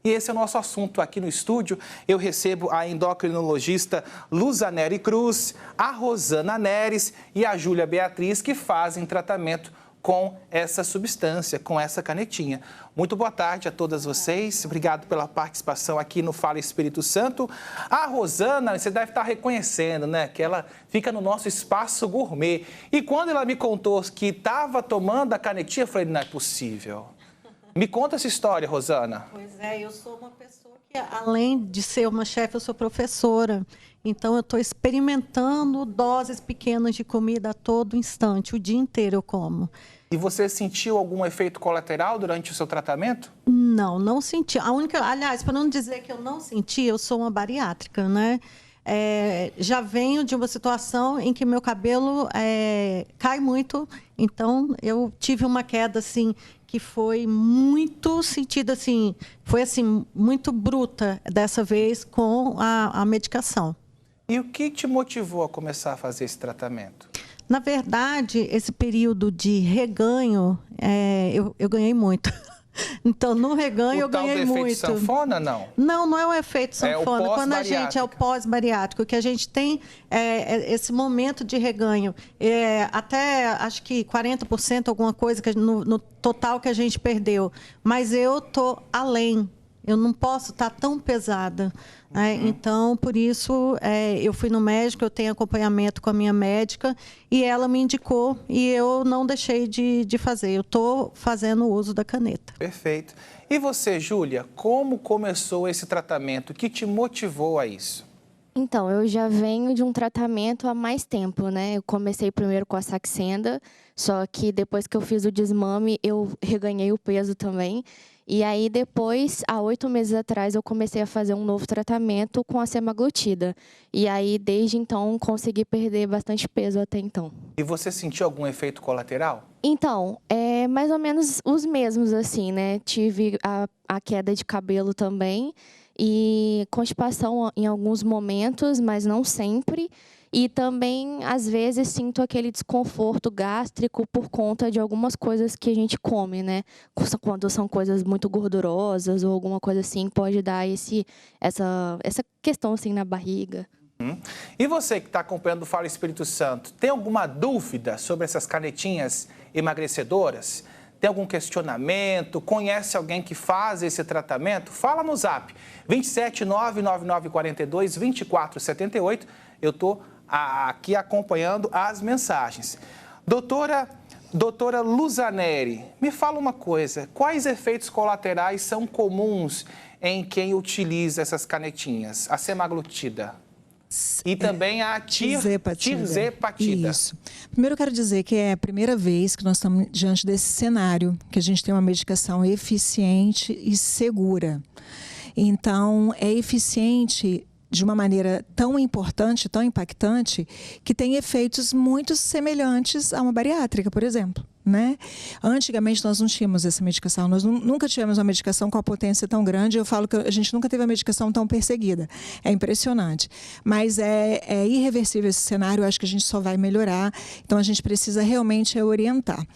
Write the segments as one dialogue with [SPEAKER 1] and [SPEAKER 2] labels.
[SPEAKER 1] E esse é o nosso assunto aqui no estúdio. Eu recebo a endocrinologista Luzaneri Cruz, a Rosana Neres e a Júlia Beatriz, que fazem tratamento com essa substância, com essa canetinha. Muito boa tarde a todas vocês. Obrigado pela participação aqui no Fala Espírito Santo. A Rosana, você deve estar reconhecendo, né? Que ela fica no nosso espaço gourmet. E quando ela me contou que estava tomando a canetinha, eu falei, não é possível. Me conta essa história, Rosana.
[SPEAKER 2] Pois é, eu sou uma pessoa que, além de ser uma chefe, eu sou professora. Então, eu estou experimentando doses pequenas de comida a todo instante, o dia inteiro eu como.
[SPEAKER 1] E você sentiu algum efeito colateral durante o seu tratamento?
[SPEAKER 2] Não, não senti. Aliás, para não dizer que eu não senti, eu sou uma bariátrica, né? Já venho de uma situação em que meu cabelo cai muito, então eu tive uma queda assim que foi muito sentida assim, foi assim muito bruta dessa vez com a medicação.
[SPEAKER 1] E o que te motivou a começar a fazer esse tratamento?
[SPEAKER 2] Na verdade, esse período de reganho, eu ganhei muito. Então, no reganho eu ganhei muito. O tal do efeito
[SPEAKER 1] sanfona, não?
[SPEAKER 2] Não, não é o efeito sanfona. Quando a gente é o pós-bariátrico, que a gente tem esse momento de reganho. Até, acho que 40%, alguma coisa, no total que a gente perdeu. Mas eu estou além. Eu não posso estar tão pesada. Então, por isso, eu fui no médico, eu tenho acompanhamento com a minha médica, e ela me indicou, e eu não deixei de fazer. Eu estou fazendo o uso da caneta.
[SPEAKER 1] Perfeito. E você, Júlia, como começou esse tratamento? O que te motivou a isso?
[SPEAKER 3] Então, eu já venho de um tratamento há mais tempo, né? Eu comecei primeiro com a Saxenda, só que depois que eu fiz o desmame, eu reganhei o peso também. E aí, depois, há 8 meses atrás, eu comecei a fazer um novo tratamento com a semaglutida. E aí, desde então, consegui perder bastante peso até então.
[SPEAKER 1] E você sentiu algum efeito colateral?
[SPEAKER 3] Então, mais ou menos os mesmos, assim, né? Tive a queda de cabelo também e constipação em alguns momentos, mas não sempre. E também, às vezes, sinto aquele desconforto gástrico por conta de algumas coisas que a gente come, né? Quando são coisas muito gordurosas ou alguma coisa assim, pode dar essa questão assim na barriga.
[SPEAKER 1] E você que está acompanhando o Fala Espírito Santo, tem alguma dúvida sobre essas canetinhas emagrecedoras? Tem algum questionamento? Conhece alguém que faz esse tratamento? Fala no zap 27999422478. Eu estou aqui acompanhando as mensagens. Doutora Luzaneri, me fala uma coisa. Quais efeitos colaterais são comuns em quem utiliza essas canetinhas? A semaglutida. E também a tirzepatida.
[SPEAKER 4] Isso. Primeiro, eu quero dizer que é a primeira vez que nós estamos diante desse cenário, que a gente tem uma medicação eficiente e segura. Então, é eficiente de uma maneira tão importante, tão impactante, que tem efeitos muito semelhantes a uma bariátrica, por exemplo. Né? Antigamente nós não tínhamos essa medicação, nós nunca tivemos uma medicação com a potência tão grande. Eu falo que a gente nunca teve uma medicação tão perseguida, é impressionante, mas é irreversível esse cenário. Eu acho que a gente só vai melhorar, então a gente precisa realmente orientar.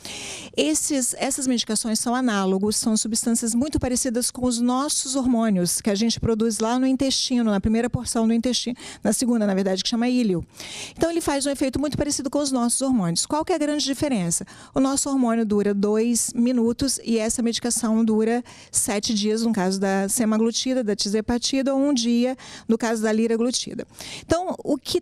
[SPEAKER 4] Essas medicações são análogos, são substâncias muito parecidas com os nossos hormônios que a gente produz lá no intestino, na primeira porção do intestino, na segunda, na verdade, que chama íleo. Então ele faz um efeito muito parecido com os nossos hormônios. Qual que é a grande diferença? O nosso hormônio dura 2 minutos e essa medicação dura 7 dias, no caso da semaglutida, da tirzepatida, ou 1 dia, no caso da liraglutida. Então, o que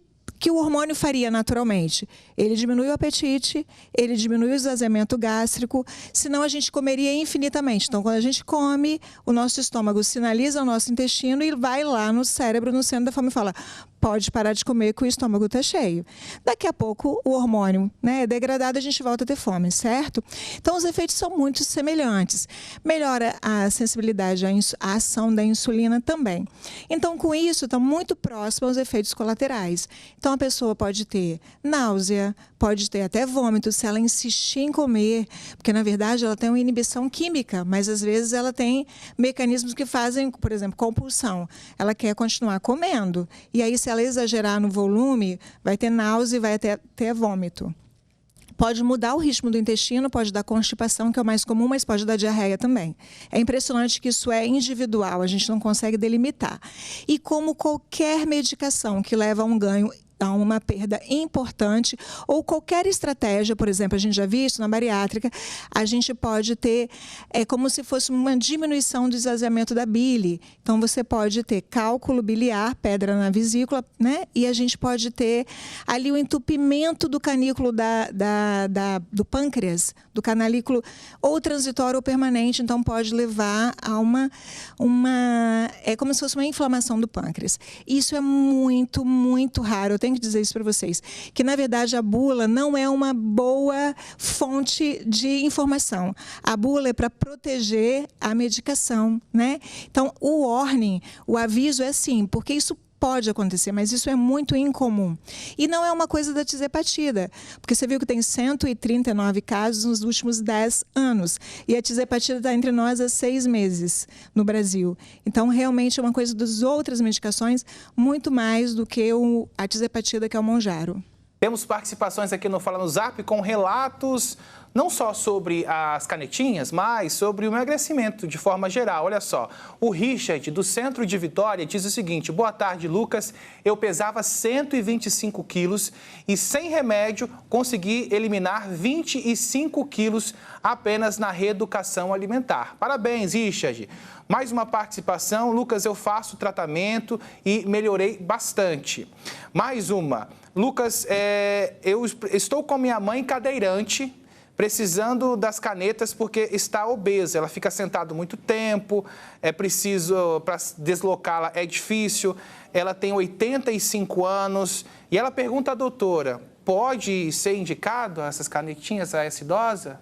[SPEAKER 4] o hormônio faria naturalmente? Ele diminui o apetite, ele diminui o esvaziamento gástrico, senão a gente comeria infinitamente. Então, quando a gente come, o nosso estômago sinaliza ao nosso intestino e vai lá no cérebro, no centro da fome, e fala: pode parar de comer que o estômago está cheio. Daqui a pouco o hormônio, né, é degradado, a gente volta a ter fome, certo? Então os efeitos são muito semelhantes. Melhora a sensibilidade à ação da insulina também. Então com isso está muito próximo aos efeitos colaterais. Então a pessoa pode ter náusea, pode ter até vômito se ela insistir em comer, porque na verdade ela tem uma inibição química, mas às vezes ela tem mecanismos que fazem, por exemplo, compulsão. Ela quer continuar comendo e aí se ela exagerar no volume, vai ter náusea e vai ter vômito. Pode mudar o ritmo do intestino, pode dar constipação, que é o mais comum, mas pode dar diarreia também. É impressionante que isso é individual, a gente não consegue delimitar. E como qualquer medicação que leva a um ganho, a uma perda importante, ou qualquer estratégia, por exemplo, a gente já viu isso na bariátrica, a gente pode ter, como se fosse uma diminuição do esvaziamento da bile. Então, você pode ter cálculo biliar, pedra na vesícula, né? E a gente pode ter ali o entupimento do canículo do pâncreas, do canalículo, ou transitório ou permanente, então pode levar a é como se fosse uma inflamação do pâncreas. Isso é muito, muito raro. Eu tenho que dizer isso para vocês, que na verdade a bula não é uma boa fonte de informação. A bula é para proteger a medicação, né? Então, o warning, o aviso é assim, porque isso pode acontecer, mas isso é muito incomum. E não é uma coisa da tizepatida, porque você viu que tem 139 casos nos últimos 10 anos. E a tizepatida está entre nós há 6 meses no Brasil. Então, realmente é uma coisa das outras medicações, muito mais do que a tizepatida, que é o Mounjaro.
[SPEAKER 1] Temos participações aqui no Fala no Zap com relatos não só sobre as canetinhas, mas sobre o emagrecimento de forma geral. Olha só, o Richard, do Centro de Vitória, diz o seguinte: boa tarde, Lucas. Eu pesava 125 quilos e, sem remédio, consegui eliminar 25 quilos apenas na reeducação alimentar. Parabéns, Richard. Mais uma participação. Lucas, eu faço tratamento e melhorei bastante. Mais uma. Lucas, eu estou com minha mãe cadeirante, precisando das canetas porque está obesa. Ela fica sentada muito tempo, é preciso, para deslocá-la é difícil. Ela tem 85 anos e ela pergunta à doutora: pode ser indicado essas canetinhas a essa idosa?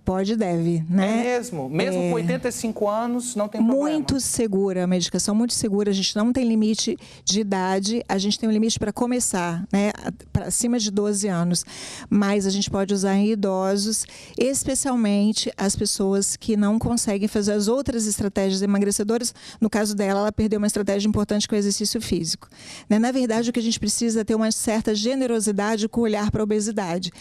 [SPEAKER 4] Pode e deve, né?
[SPEAKER 1] É mesmo? Mesmo com 85 anos, não tem problema?
[SPEAKER 4] Muito segura, a medicação muito segura. A gente não tem limite de idade, a gente tem um limite para começar, né? Para acima de 12 anos. Mas a gente pode usar em idosos, especialmente as pessoas que não conseguem fazer as outras estratégias emagrecedoras. No caso dela, ela perdeu uma estratégia importante com o exercício físico. Né? Na verdade, o que a gente precisa é ter uma certa generosidade com o olhar para a obesidade.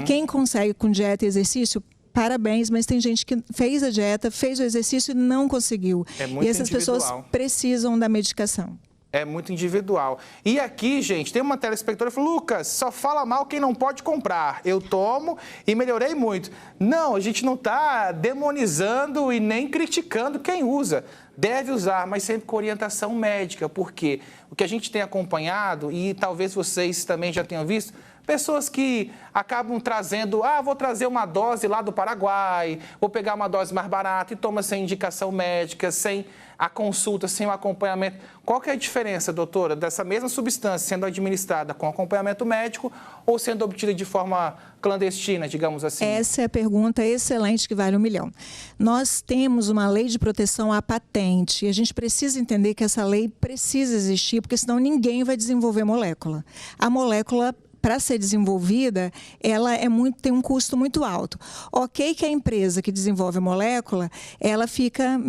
[SPEAKER 4] Quem consegue com dieta e exercício, parabéns, mas tem gente que fez a dieta, fez o exercício e não conseguiu.
[SPEAKER 1] É muito
[SPEAKER 4] e essas
[SPEAKER 1] individual.
[SPEAKER 4] Pessoas precisam da medicação.
[SPEAKER 1] É muito individual. E aqui, gente, tem uma telespectadora que falou: Lucas, só fala mal quem não pode comprar. Eu tomo e melhorei muito. Não, a gente não está demonizando e nem criticando quem usa. Deve usar, mas sempre com orientação médica, porque o que a gente tem acompanhado, e talvez vocês também já tenham visto, pessoas que acabam trazendo: vou trazer uma dose lá do Paraguai, vou pegar uma dose mais barata e toma sem indicação médica, sem a consulta, sem o acompanhamento. Qual que é a diferença, doutora, dessa mesma substância sendo administrada com acompanhamento médico ou sendo obtida de forma clandestina, digamos assim?
[SPEAKER 4] Essa é a pergunta excelente que vale 1 milhão. Nós temos uma lei de proteção à patente e a gente precisa entender que essa lei precisa existir, porque senão ninguém vai desenvolver molécula. A molécula, para ser desenvolvida, ela tem um custo muito alto. Ok que a empresa que desenvolve a molécula, ela fica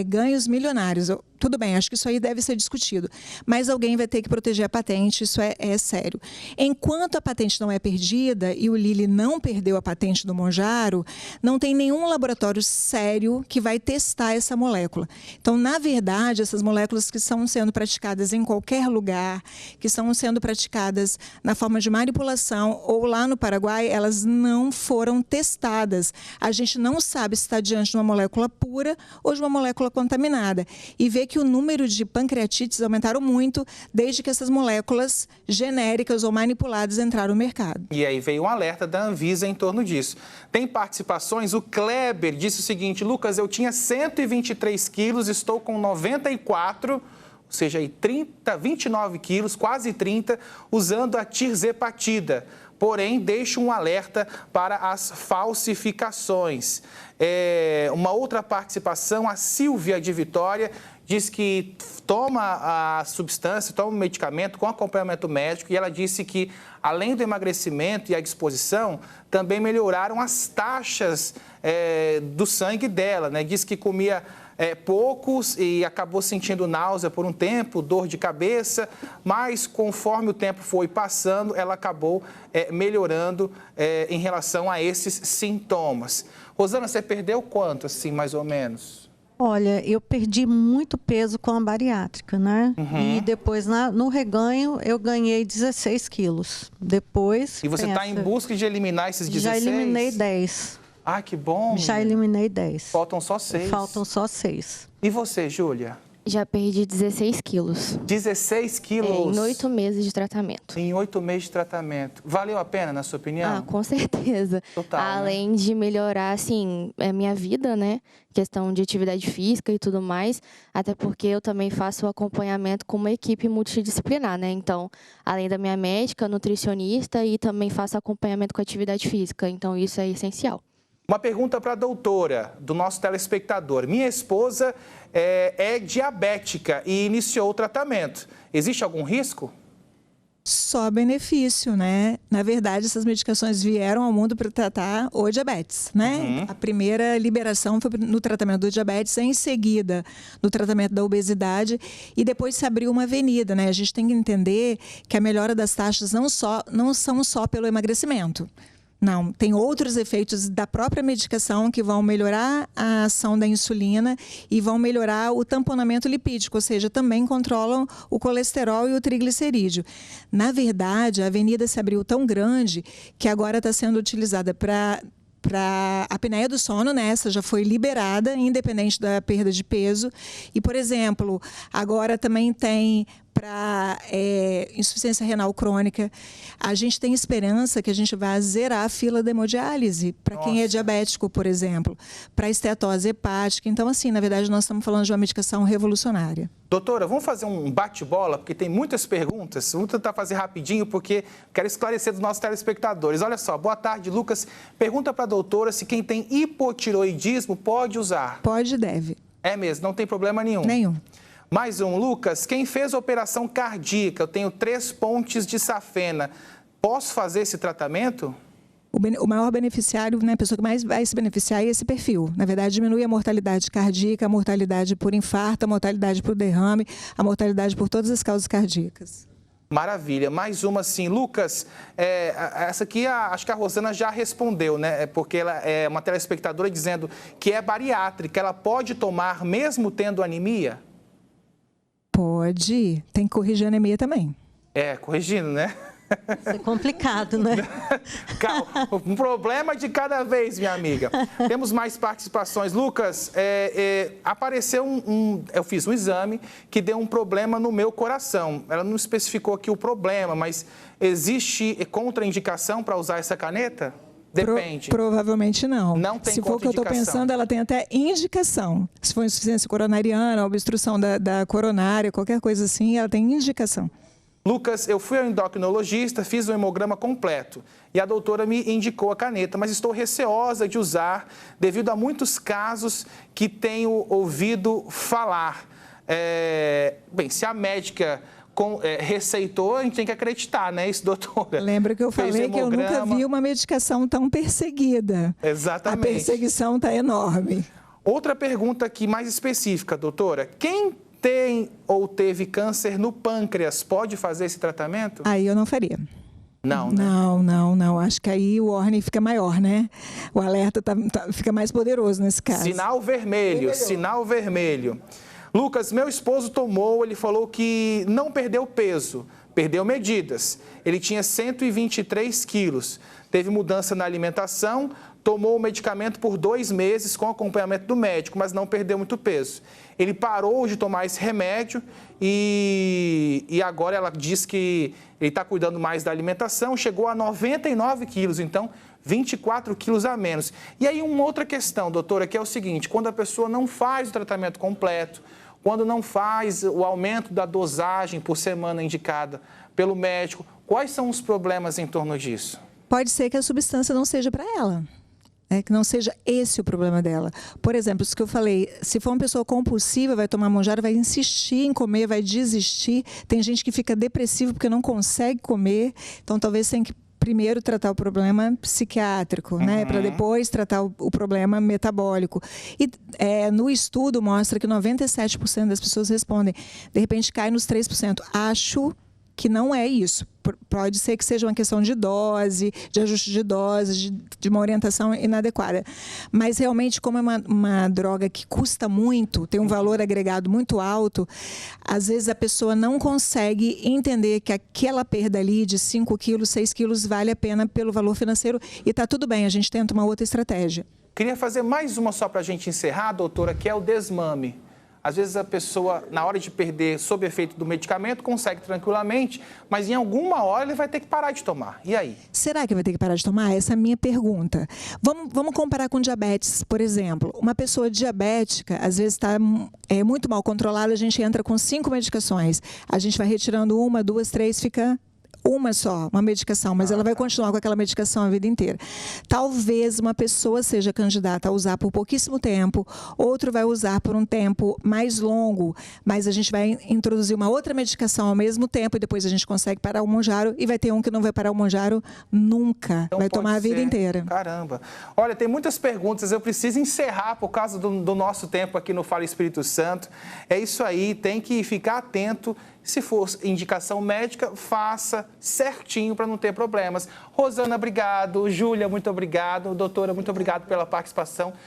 [SPEAKER 4] ganhos milionários. Tudo bem, acho que isso aí deve ser discutido. Mas alguém vai ter que proteger a patente, isso é sério. Enquanto a patente não é perdida, e o Lilly não perdeu a patente do Mounjaro, não tem nenhum laboratório sério que vai testar essa molécula. Então, na verdade, essas moléculas que estão sendo praticadas em qualquer lugar, que estão sendo praticadas na forma de manipulação ou lá no Paraguai, elas não foram testadas. A gente não sabe se está diante de uma molécula pura ou de uma molécula contaminada. E vê que o número de pancreatites aumentaram muito desde que essas moléculas genéricas ou manipuladas entraram no mercado.
[SPEAKER 1] E aí veio um alerta da Anvisa em torno disso. Tem participações, o Kleber disse o seguinte: Lucas, eu tinha 123 quilos, estou com 94, ou seja, aí 29 quilos, quase 30, usando a tirzepatida. Porém, deixo um alerta para as falsificações. Uma outra participação, a Silvia de Vitória, diz que toma a substância, toma o medicamento com acompanhamento médico, e ela disse que, além do emagrecimento e a disposição, também melhoraram as taxas do sangue dela, né? Diz que comia poucos e acabou sentindo náusea por um tempo, dor de cabeça, mas conforme o tempo foi passando, ela acabou melhorando em relação a esses sintomas. Rosana, você perdeu quanto, assim, mais ou menos?
[SPEAKER 2] Olha, eu perdi muito peso com a bariátrica, né? E depois, no reganho, eu ganhei 16 quilos. Depois...
[SPEAKER 1] E você está em busca de eliminar esses 16?
[SPEAKER 2] Já eliminei 10.
[SPEAKER 1] Ah, que bom!
[SPEAKER 2] Já eliminei 10.
[SPEAKER 1] Faltam só 6.
[SPEAKER 2] Faltam só 6.
[SPEAKER 1] E você, Júlia?
[SPEAKER 3] Já perdi 16 quilos.
[SPEAKER 1] 16 quilos?
[SPEAKER 3] Em 8 meses de tratamento.
[SPEAKER 1] Em 8 meses de tratamento. Valeu a pena, na sua opinião?
[SPEAKER 3] Ah, com certeza.
[SPEAKER 1] Total,
[SPEAKER 3] além de melhorar, assim, a minha vida, né? Questão de atividade física e tudo mais. Até porque eu também faço o acompanhamento com uma equipe multidisciplinar, né? Então, além da minha médica, nutricionista e também faço acompanhamento com atividade física. Então, isso é essencial.
[SPEAKER 1] Uma pergunta para a doutora, do nosso telespectador. Minha esposa é diabética e iniciou o tratamento. Existe algum risco?
[SPEAKER 4] Só benefício, né? Na verdade, essas medicações vieram ao mundo para tratar o diabetes, né? A primeira liberação foi no tratamento do diabetes, em seguida no tratamento da obesidade e depois se abriu uma avenida, né? A gente tem que entender que a melhora das taxas não são só pelo emagrecimento. Não, tem outros efeitos da própria medicação que vão melhorar a ação da insulina e vão melhorar o tamponamento lipídico, ou seja, também controlam o colesterol e o triglicerídeo. Na verdade, a avenida se abriu tão grande que agora está sendo utilizada para a apneia do sono, né? Essa já foi liberada, independente da perda de peso. E, por exemplo, agora também tem para insuficiência renal crônica. A gente tem esperança que a gente vai zerar a fila da hemodiálise para quem é diabético, por exemplo, para estetose hepática. Então, assim, na verdade, nós estamos falando de uma medicação revolucionária.
[SPEAKER 1] Doutora, vamos fazer um bate-bola, porque tem muitas perguntas. Vamos tentar fazer rapidinho, porque quero esclarecer dos nossos telespectadores. Olha só, boa tarde, Lucas. Pergunta para a doutora se quem tem hipotiroidismo pode usar.
[SPEAKER 4] Pode e deve.
[SPEAKER 1] É mesmo, não tem problema nenhum.
[SPEAKER 4] Nenhum.
[SPEAKER 1] Mais um, Lucas, quem fez a operação cardíaca, eu tenho 3 pontes de safena, posso fazer esse tratamento?
[SPEAKER 4] O maior beneficiário, né, a pessoa que mais vai se beneficiar é esse perfil. Na verdade, diminui a mortalidade cardíaca, a mortalidade por infarto, a mortalidade por derrame, a mortalidade por todas as causas cardíacas.
[SPEAKER 1] Maravilha. Mais uma, sim. Lucas, essa aqui acho que a Rosana já respondeu, né? Porque ela é uma telespectadora dizendo que é bariátrica. Ela pode tomar mesmo tendo anemia?
[SPEAKER 4] Pode. Tem que corrigir a anemia também.
[SPEAKER 1] Corrigindo, né?
[SPEAKER 2] Isso é complicado, né?
[SPEAKER 1] Um problema de cada vez, minha amiga. Temos mais participações. Lucas, apareceu eu fiz um exame que deu um problema no meu coração. Ela não especificou aqui o problema, mas existe contraindicação para usar essa caneta? Depende.
[SPEAKER 4] Provavelmente não.
[SPEAKER 1] Não tem
[SPEAKER 4] Se for o que eu estou pensando, ela tem até indicação. Se for insuficiência coronariana, obstrução da coronária, qualquer coisa assim, ela tem indicação.
[SPEAKER 1] Lucas, eu fui ao endocrinologista, fiz um hemograma completo e a doutora me indicou a caneta, mas estou receosa de usar devido a muitos casos que tenho ouvido falar. Bem, se a médica receitou, a gente tem que acreditar, né, isso, doutora?
[SPEAKER 4] Lembra que eu falei que eu nunca vi uma medicação tão perseguida.
[SPEAKER 1] Exatamente.
[SPEAKER 4] A perseguição está enorme.
[SPEAKER 1] Outra pergunta aqui mais específica, doutora. Quem tem ou teve câncer no pâncreas pode fazer esse tratamento?
[SPEAKER 4] Aí eu não faria.
[SPEAKER 1] Não, né?
[SPEAKER 4] Não. Acho que aí o warning fica maior, né? O alerta fica mais poderoso nesse caso.
[SPEAKER 1] Sinal vermelho, sinal vermelho. Lucas, meu esposo tomou, ele falou que não perdeu peso, perdeu medidas. Ele tinha 123 quilos, teve mudança na alimentação, tomou o medicamento por 2 meses com acompanhamento do médico, mas não perdeu muito peso. Ele parou de tomar esse remédio e agora ela diz que ele está cuidando mais da alimentação, chegou a 99 quilos, então 24 quilos a menos. E aí uma outra questão, doutora, que é o seguinte, quando a pessoa não faz o tratamento completo, quando não faz o aumento da dosagem por semana indicada pelo médico, quais são os problemas em torno disso?
[SPEAKER 4] Pode ser que a substância não seja para ela. Que não seja esse o problema dela. Por exemplo, isso que eu falei, se for uma pessoa compulsiva, vai tomar monjaro, vai insistir em comer, vai desistir. Tem gente que fica depressivo porque não consegue comer, então talvez tenha que primeiro tratar o problema psiquiátrico, né? Para depois tratar o problema metabólico. E no estudo mostra que 97% das pessoas respondem, de repente cai nos 3%. Acho que não é isso. Pode ser que seja uma questão de dose, de ajuste de dose, de uma orientação inadequada. Mas, realmente, como é uma droga que custa muito, tem um valor agregado muito alto, às vezes a pessoa não consegue entender que aquela perda ali de 5 quilos, 6 quilos, vale a pena pelo valor financeiro. E está tudo bem, a gente tenta uma outra estratégia.
[SPEAKER 1] Queria fazer mais uma só para a gente encerrar, doutora, que é o desmame. Às vezes a pessoa, na hora de perder sob efeito do medicamento, consegue tranquilamente, mas em alguma hora ele vai ter que parar de tomar. E aí?
[SPEAKER 4] Será que vai ter que parar de tomar? Essa é a minha pergunta. Vamos comparar com diabetes, por exemplo. Uma pessoa diabética, às vezes está muito mal controlada, a gente entra com 5 medicações. A gente vai retirando 1, 2, 3, fica uma só, uma medicação, mas ela vai continuar com aquela medicação a vida inteira. Talvez uma pessoa seja candidata a usar por pouquíssimo tempo, outro vai usar por um tempo mais longo, mas a gente vai introduzir uma outra medicação ao mesmo tempo e depois a gente consegue parar o Mounjaro e vai ter um que não vai parar o Mounjaro nunca, então vai tomar a vida inteira.
[SPEAKER 1] Caramba! Olha, tem muitas perguntas, eu preciso encerrar por causa do nosso tempo aqui no Fala Espírito Santo. É isso aí, tem que ficar atento. Se for indicação médica, faça certinho para não ter problemas. Rosana, obrigado. Júlia, muito obrigado. Doutora, muito obrigado pela participação.